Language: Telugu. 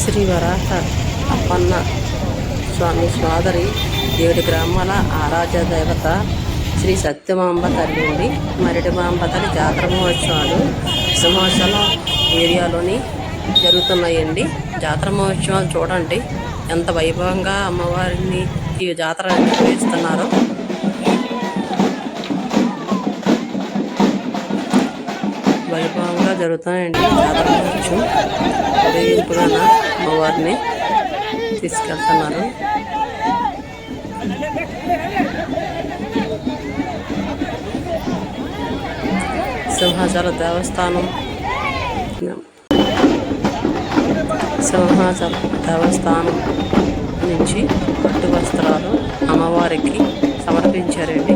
శ్రీ వరాహ అప్పన్న స్వామి సోదరి ఏడు గ్రామాల ఆరాధ్య దేవత శ్రీ సత్యమాంబ తల్లి అండి. మరిడిమాంబ తల్లి జాతర మహోత్సవాలు సింహాచలం ఏరియాలోని జరుగుతున్నాయండి. జాతర మహోత్సవాలు చూడండి ఎంత వైభవంగా అమ్మవారిని ఈ జాతర నిర్వహిస్తున్నారు. వైభవంగా జరుగుతాయండి జాతర మహోత్సవం. ఊరేగింపుగా అమ్మవారిని తీసుకెళ్తున్నారు. సింహాచల దేవస్థానం నుంచి పట్టు వస్త్రాలు అమ్మవారికి సమర్పించారండి.